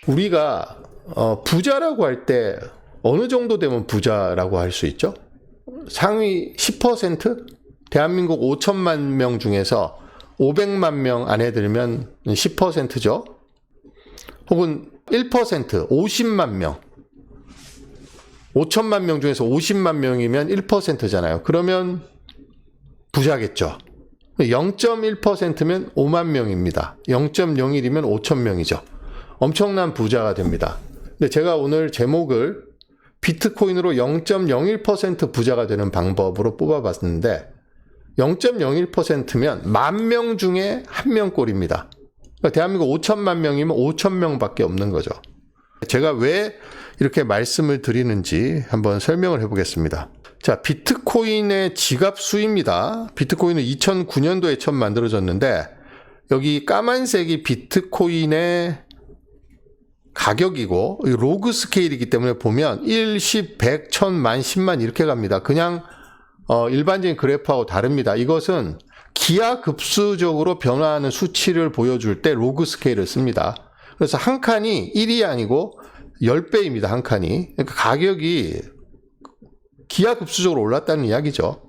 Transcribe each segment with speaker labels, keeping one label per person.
Speaker 1: 우리가 부자라고 할 때 어느 정도 되면 부자라고 할 수 있죠? 상위 10%? 대한민국 5천만 명 중에서 500만 명 안에 들면 10%죠? 혹은 1%, 50만 명. 5천만 명 중에서 50만 명이면 1%잖아요. 그러면 부자겠죠. 0.1%면 5만 명입니다. 0.01이면 5천 명이죠. 엄청난 부자가 됩니다. 근데 제가 오늘 제목을 비트코인으로 0.01% 부자가 되는 방법으로 뽑아봤는데 0.01%면 10,000명 중에 1명꼴입니다. 그러니까 대한민국 5천만 명이면 5천 명밖에 없는 거죠. 제가 왜 이렇게 말씀을 드리는지 한번 설명을 해보겠습니다. 자, 비트코인의 지갑수입니다. 비트코인은 2009년도에 처음 만들어졌는데 여기 까만색이 비트코인의 가격이고 로그 스케일이기 때문에 보면 1, 10, 100, 1000만, 10만 이렇게 갑니다. 그냥 일반적인 그래프하고 다릅니다. 이것은 기하급수적으로 변화하는 수치를 보여줄 때 로그 스케일을 씁니다. 그래서 한 칸이 1이 아니고 10배입니다. 한 칸이. 그러니까 가격이 기하급수적으로 올랐다는 이야기죠.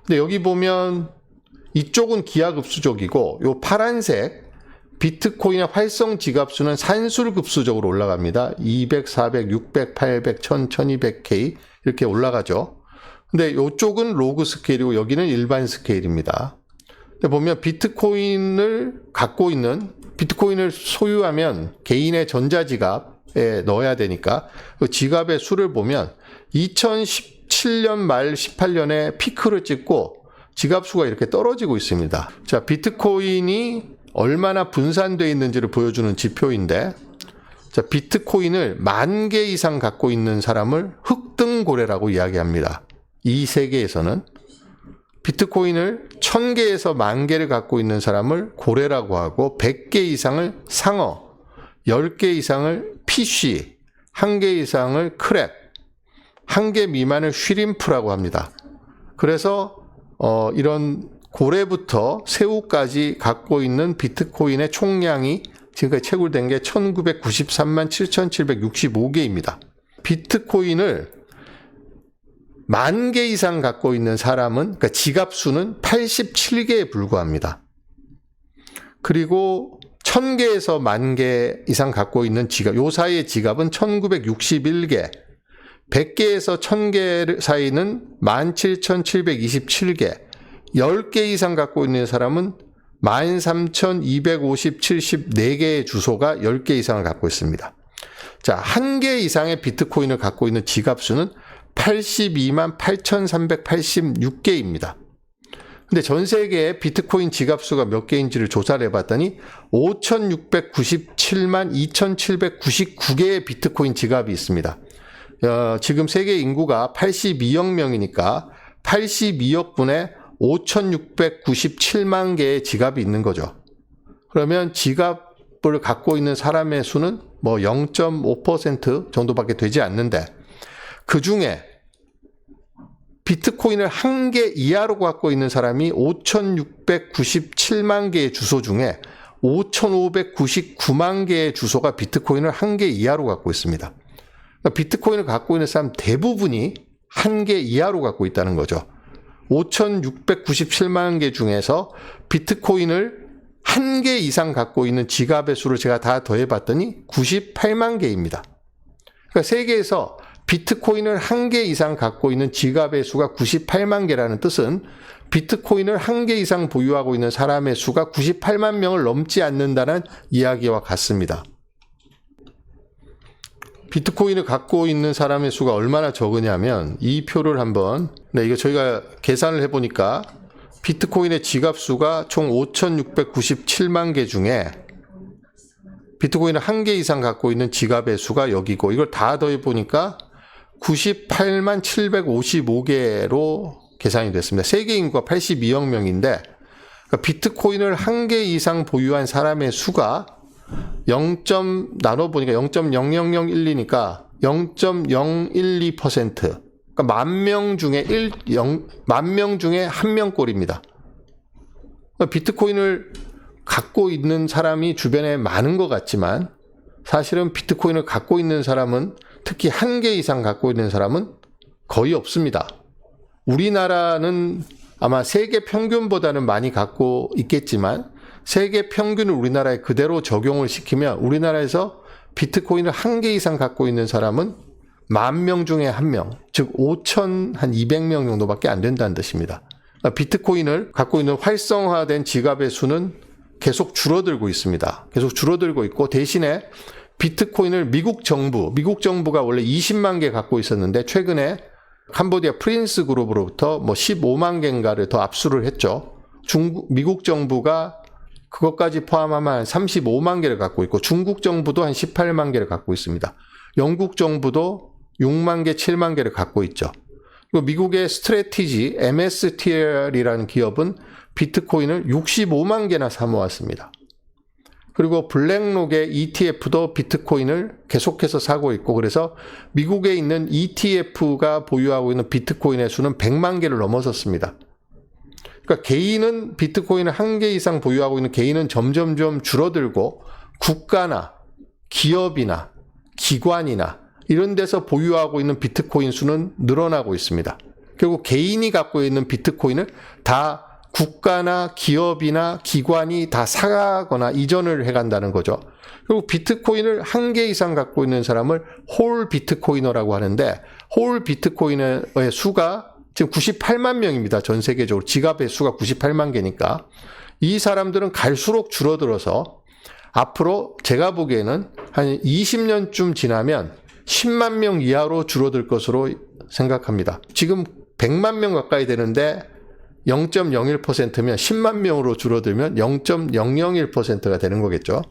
Speaker 1: 근데 여기 보면 이쪽은 기하급수적이고 요 파란색 비트코인의 활성 지갑수는 산술급수적으로 올라갑니다. 200, 400, 600, 800, 1000, 1200K 이렇게 올라가죠. 근데 이쪽은 로그 스케일이고 여기는 일반 스케일입니다. 근데 보면 비트코인을 소유하면 개인의 전자지갑에 넣어야 되니까 그 지갑의 수를 보면 2017년 말 18년에 피크를 찍고 지갑 수가 이렇게 떨어지고 있습니다. 자, 비트코인이 얼마나 분산되어 있는지를 보여주는 지표인데, 자, 비트코인을 10,000개 이상 갖고 있는 사람을 흑등고래라고 이야기합니다. 이 세계에서는 비트코인을 1000개에서 10,000개를 갖고 있는 사람을 고래라고 하고 100개 이상을 상어, 10개 이상을 피쉬, 1개 이상을 크랩, 1개 미만을 쉬림프라고 합니다. 그래서 이런 고래부터 새우까지 갖고 있는 비트코인의 총량이 지금까지 채굴된 게 1993만 7,765개입니다. 비트코인을 10,000개 이상 갖고 있는 사람은, 그러니까 지갑 수는 87개에 불과합니다. 그리고 1,000개에서 10,000개 이상 갖고 있는 지갑, 요 사이의 지갑은 1,961개, 100개에서 1,000개 사이는 17,727개, 10개 이상 갖고 있는 사람은 13,254개의 주소가 10개 이상을 갖고 있습니다. 자, 1개 이상의 비트코인을 갖고 있는 지갑 수는 82만 8,386개입니다. 근데 전 세계의 비트코인 지갑 수가 몇 개인지를 조사를 해봤더니 5,697만 2,799개의 비트코인 지갑이 있습니다. 지금 세계 인구가 82억 명이니까 82억 분의 5,697만 개의 지갑이 있는 거죠. 그러면 지갑을 갖고 있는 사람의 수는 뭐 0.5% 정도밖에 되지 않는데 그 중에 비트코인을 1개 이하로 갖고 있는 사람이 5,697만 개의 주소 중에 5,599만 개의 주소가 비트코인을 1개 이하로 갖고 있습니다. 그러니까 비트코인을 갖고 있는 사람 대부분이 1개 이하로 갖고 있다는 거죠. 5,697만 개 중에서 비트코인을 1개 이상 갖고 있는 지갑의 수를 제가 다 더해봤더니 98만 개입니다. 그러니까 세계에서 비트코인을 1개 이상 갖고 있는 지갑의 수가 98만 개라는 뜻은 비트코인을 1개 이상 보유하고 있는 사람의 수가 98만 명을 넘지 않는다는 이야기와 같습니다. 비트코인을 갖고 있는 사람의 수가 얼마나 적으냐면 이 표를 한번, 이거 저희가 계산을 해보니까 비트코인의 지갑 수가 총 5,697만 개 중에 비트코인을 1개 이상 갖고 있는 지갑의 수가 여기고 이걸 다 더해보니까 98만 755개로 계산이 됐습니다. 세계 인구가 82억 명인데 그러니까 비트코인을 1개 이상 보유한 사람의 수가 0. 나눠보니까 0.00012니까 0.012%. 그러니까 10,000명 중에 10,000명 중에 1명꼴입니다. 그러니까 비트코인을 갖고 있는 사람이 주변에 많은 것 같지만 사실은 비트코인을 갖고 있는 사람은, 특히 1개 이상 갖고 있는 사람은 거의 없습니다. 우리나라는 아마 세계 평균보다는 많이 갖고 있겠지만 세계 평균을 우리나라에 그대로 적용을 시키면 우리나라에서 비트코인을 1개 이상 갖고 있는 사람은 10,000명 중에 1명, 즉 5,200명 정도밖에 안 된다는 뜻입니다. 그러니까 비트코인을 갖고 있는 활성화된 지갑의 수는 계속 줄어들고 있습니다. 계속 줄어들고 있고, 대신에 비트코인을 미국 정부가 원래 20만 개 갖고 있었는데 최근에 캄보디아 프린스 그룹으로부터 15만 개인가를 더 압수를 했죠. 미국 정부가 그것까지 포함하면 한 35만 개를 갖고 있고, 중국 정부도 한 18만 개를 갖고 있습니다. 영국 정부도 6만 개, 7만 개를 갖고 있죠. 그리고 미국의 스트래티지 MSTR이라는 기업은 비트코인을 65만 개나 사모았습니다. 그리고 블랙록의 ETF도 비트코인을 계속해서 사고 있고, 그래서 미국에 있는 ETF가 보유하고 있는 비트코인의 수는 100만 개를 넘어섰습니다. 그러니까 개인은 비트코인을 1개 이상 보유하고 있는 개인은 점점점 줄어들고, 국가나 기업이나 기관이나 이런 데서 보유하고 있는 비트코인 수는 늘어나고 있습니다. 결국 개인이 갖고 있는 비트코인을 다 국가나 기업이나 기관이 다 사거나 이전을 해간다는 거죠. 그리고 비트코인을 1개 이상 갖고 있는 사람을 홀 비트코이너라고 하는데, 홀 비트코인의 수가 지금 98만 명입니다. 전 세계적으로. 지갑의 수가 98만 개니까. 이 사람들은 갈수록 줄어들어서 앞으로 제가 보기에는 한 20년쯤 지나면 10만 명 이하로 줄어들 것으로 생각합니다. 지금 100만 명 가까이 되는데 0.01%면 10만 명으로 줄어들면 0.001%가 되는 거겠죠.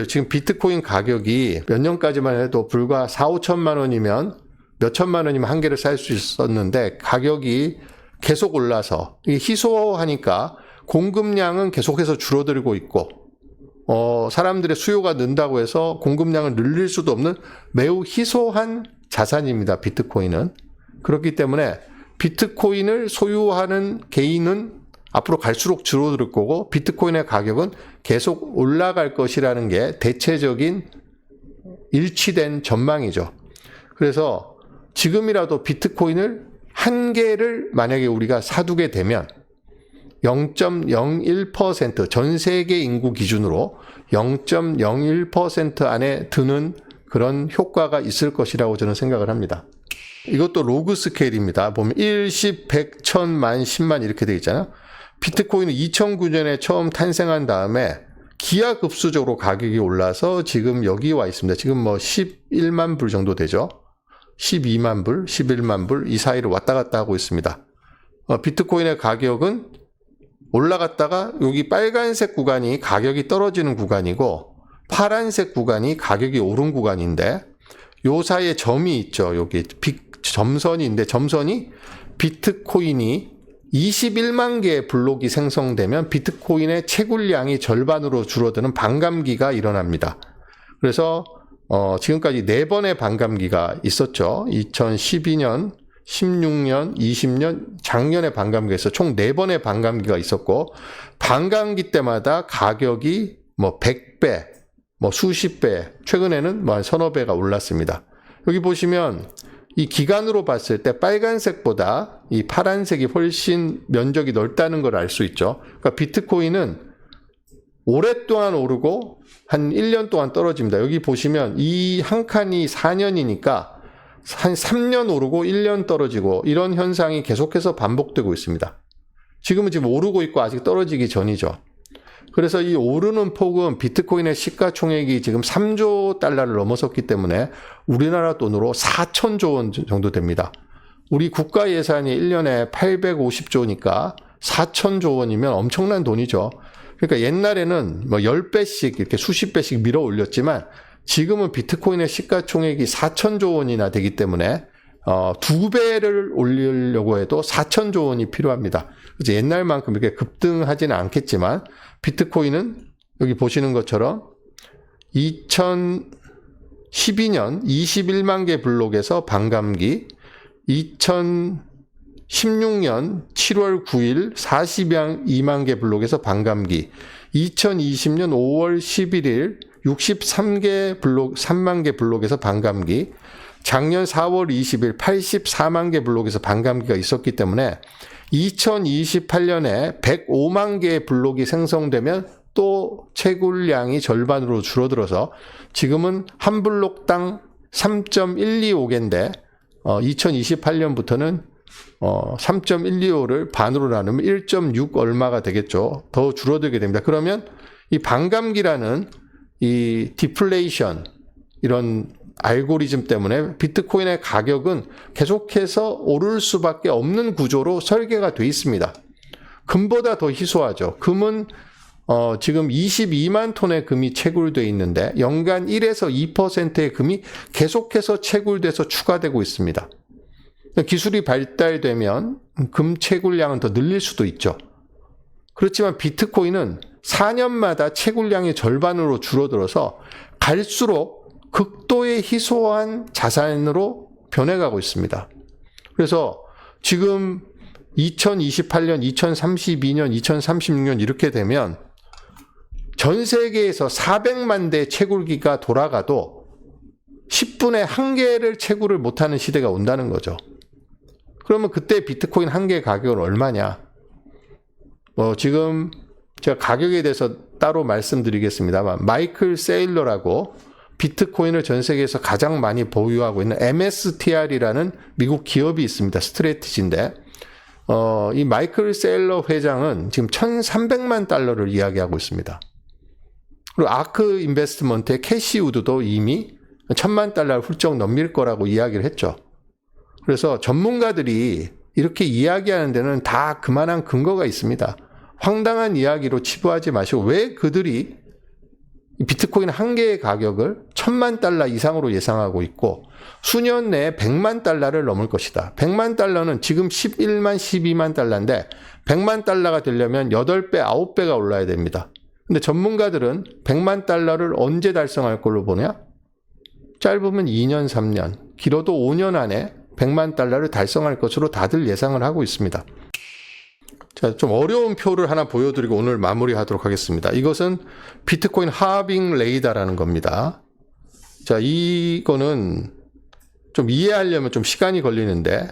Speaker 1: 지금 비트코인 가격이 몇 년까지만 해도 불과 4, 5천만 원이면, 몇 천만 원이면 한 개를 살 수 있었는데 가격이 계속 올라서 희소하니까 공급량은 계속해서 줄어들고 있고, 사람들의 수요가 는다고 해서 공급량을 늘릴 수도 없는 매우 희소한 자산입니다, 비트코인은. 그렇기 때문에 비트코인을 소유하는 개인은 앞으로 갈수록 줄어들 거고, 비트코인의 가격은 계속 올라갈 것이라는 게 대체적인 일치된 전망이죠. 그래서 지금이라도 비트코인을 1개를 만약에 우리가 사두게 되면 0.01%, 전 세계 인구 기준으로 0.01% 안에 드는 그런 효과가 있을 것이라고 저는 생각을 합니다. 이것도 로그 스케일입니다. 보면 1, 10, 100, 1000, 만, 10만 이렇게 되어 있잖아요. 비트코인은 2009년에 처음 탄생한 다음에 기하급수적으로 가격이 올라서 지금 여기 와 있습니다. 지금 11만 불 정도 되죠. 12만 불, 11만 불 이 사이를 왔다 갔다 하고 있습니다. 비트코인의 가격은 올라갔다가 여기 빨간색 구간이 가격이 떨어지는 구간이고, 파란색 구간이 가격이 오른 구간인데, 요 사이에 점이 있죠. 여기 점선인데, 점선이 비트코인이 21만 개의 블록이 생성되면 비트코인의 채굴량이 절반으로 줄어드는 반감기가 일어납니다. 그래서 지금까지 4번의 반감기가 있었죠. 2012년, 16년, 20년, 작년에 반감기가 있어 총 4번의 반감기가 있었고, 반감기 때마다 가격이 100배, 수십 배, 최근에는 서너 배가 올랐습니다. 여기 보시면 이 기간으로 봤을 때 빨간색보다 이 파란색이 훨씬 면적이 넓다는 걸 알 수 있죠. 그러니까 비트코인은 오랫동안 오르고 한 1년 동안 떨어집니다. 여기 보시면 이 한 칸이 4년이니까 한 3년 오르고 1년 떨어지고, 이런 현상이 계속해서 반복되고 있습니다. 지금은 오르고 있고 아직 떨어지기 전이죠. 그래서 이 오르는 폭은 비트코인의 시가총액이 지금 3조 달러를 넘어섰기 때문에 우리나라 돈으로 4천조 원 정도 됩니다. 우리 국가 예산이 1년에 850조니까 4천조 원이면 엄청난 돈이죠. 그러니까 옛날에는 10배씩 이렇게 수십 배씩 밀어 올렸지만 지금은 비트코인의 시가총액이 4천조 원이나 되기 때문에 2배를 올리려고 해도 4천조 원이 필요합니다. 그래서 옛날만큼 이렇게 급등하지는 않겠지만 비트코인은 여기 보시는 것처럼 2012년 21만 개 블록에서 반감기, 2016년 7월 9일 42만 개 블록에서 반감기, 2020년 5월 11일 63개 블록, 3만 개 블록에서 반감기, 작년 4월 20일 84만 개 블록에서 반감기가 있었기 때문에 2028년에 105만 개의 블록이 생성되면 또 채굴량이 절반으로 줄어들어서 지금은 한 블록당 3.125개인데 2028년부터는 3.125를 반으로 나누면 1.6 얼마가 되겠죠. 더 줄어들게 됩니다. 그러면 이 반감기라는 이 디플레이션 이런 알고리즘 때문에 비트코인의 가격은 계속해서 오를 수밖에 없는 구조로 설계가 돼 있습니다. 금보다 더 희소하죠. 금은 지금 22만 톤의 금이 채굴되어 있는데 연간 1에서 2%의 금이 계속해서 채굴돼서 추가되고 있습니다. 기술이 발달되면 금 채굴량은 더 늘릴 수도 있죠. 그렇지만 비트코인은 4년마다 채굴량이 절반으로 줄어들어서 갈수록 극도의 희소한 자산으로 변해가고 있습니다. 그래서 지금 2028년, 2032년, 2036년 이렇게 되면 전 세계에서 400만 대 채굴기가 돌아가도 10분에 1개를 채굴을 못하는 시대가 온다는 거죠. 그러면 그때 비트코인 한 개 가격은 얼마냐? 지금 제가 가격에 대해서 따로 말씀드리겠습니다만 마이클 세일러라고 비트코인을 전 세계에서 가장 많이 보유하고 있는 MSTR이라는 미국 기업이 있습니다. 스트래티지인데 이 마이클 세일러 회장은 지금 1,300만 달러를 이야기하고 있습니다. 그리고 아크 인베스트먼트의 캐시 우드도 이미 1,000만 달러를 훌쩍 넘길 거라고 이야기를 했죠. 그래서 전문가들이 이렇게 이야기하는 데는 다 그만한 근거가 있습니다. 황당한 이야기로 치부하지 마시고 왜 그들이 비트코인 한 개의 가격을 1,000만 달러 이상으로 예상하고 있고 수년 내에 100만 달러를 넘을 것이다. 100만 달러는 지금 11만, 12만 달러인데 100만 달러가 되려면 8배, 9배가 올라야 됩니다. 근데 전문가들은 100만 달러를 언제 달성할 걸로 보냐? 짧으면 2년, 3년, 길어도 5년 안에 100만 달러를 달성할 것으로 다들 예상을 하고 있습니다. 자, 좀 어려운 표를 하나 보여드리고 오늘 마무리하도록 하겠습니다. 이것은 비트코인 할빙 레이더라는 겁니다. 자, 이거는 좀 이해하려면 좀 시간이 걸리는데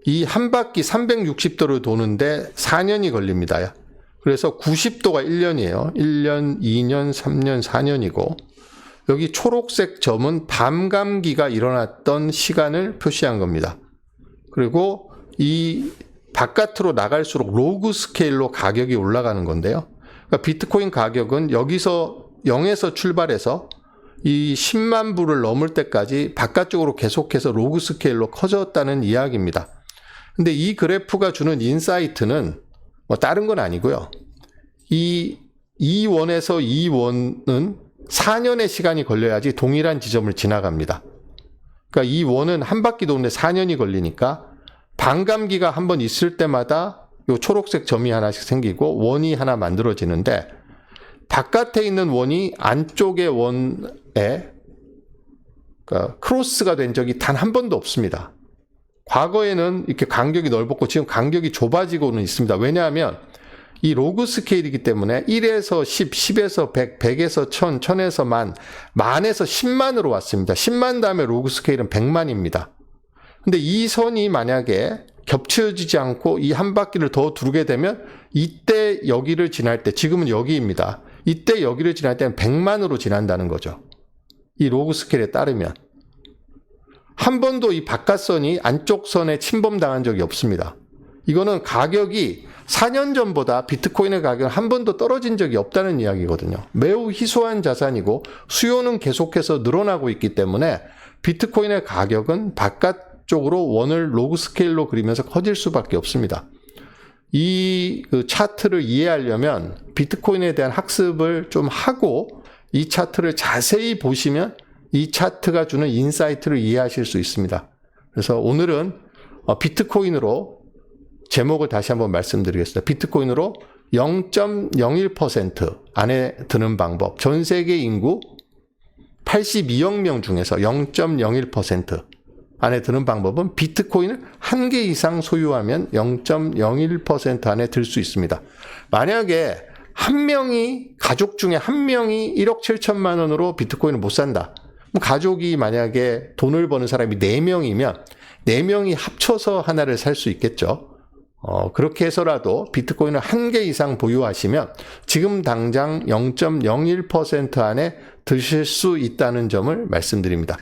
Speaker 1: 이 한 바퀴 360도를 도는데 4년이 걸립니다. 그래서 90도가 1년이에요. 1년, 2년, 3년, 4년이고 여기 초록색 점은 반감기가 일어났던 시간을 표시한 겁니다. 그리고 이 바깥으로 나갈수록 로그 스케일로 가격이 올라가는 건데요. 그러니까 비트코인 가격은 여기서 0에서 출발해서 이 10만 불을 넘을 때까지 바깥쪽으로 계속해서 로그 스케일로 커졌다는 이야기입니다. 근데 이 그래프가 주는 인사이트는 다른 건 아니고요. 이 2원에서 2원은 4년의 시간이 걸려야지 동일한 지점을 지나갑니다. 그러니까 이 원은 한 바퀴 도는데 4년이 걸리니까 반감기가 한번 있을 때마다 요 초록색 점이 하나씩 생기고 원이 하나 만들어지는데 바깥에 있는 원이 안쪽의 원에 그러니까 크로스가 된 적이 단 한 번도 없습니다. 과거에는 이렇게 간격이 넓었고 지금 간격이 좁아지고는 있습니다. 왜냐하면 이 로그 스케일이기 때문에 1에서 10, 10에서 100, 100에서 1000, 1000에서 만, 만에서 10만으로 왔습니다. 10만 다음에 로그 스케일은 100만입니다. 근데 이 선이 만약에 겹쳐지지 않고 이 한 바퀴를 더 두게 되면 이때 여기를 지날 때, 지금은 여기입니다. 이때 여기를 지날 때는 100만으로 지난다는 거죠. 이 로그 스케일에 따르면. 한 번도 이 바깥선이 안쪽 선에 침범당한 적이 없습니다. 이거는 가격이 4년 전보다 비트코인의 가격은 한 번도 떨어진 적이 없다는 이야기거든요. 매우 희소한 자산이고 수요는 계속해서 늘어나고 있기 때문에 비트코인의 가격은 바깥쪽으로 원을 로그 스케일로 그리면서 커질 수밖에 없습니다. 이 차트를 이해하려면 비트코인에 대한 학습을 좀 하고 이 차트를 자세히 보시면 이 차트가 주는 인사이트를 이해하실 수 있습니다. 그래서 오늘은 비트코인으로 제목을 다시 한번 말씀드리겠습니다. 비트코인으로 0.01% 안에 드는 방법. 전 세계 인구 82억 명 중에서 0.01% 안에 드는 방법은 비트코인을 한 개 이상 소유하면 0.01% 안에 들 수 있습니다. 만약에 가족 중에 한 명이 1억 7천만 원으로 비트코인을 못 산다. 가족이 만약에 돈을 버는 사람이 4명이면 4명이 합쳐서 하나를 살 수 있겠죠. 그렇게 해서라도 비트코인을 1개 이상 보유하시면 지금 당장 0.01% 안에 드실 수 있다는 점을 말씀드립니다.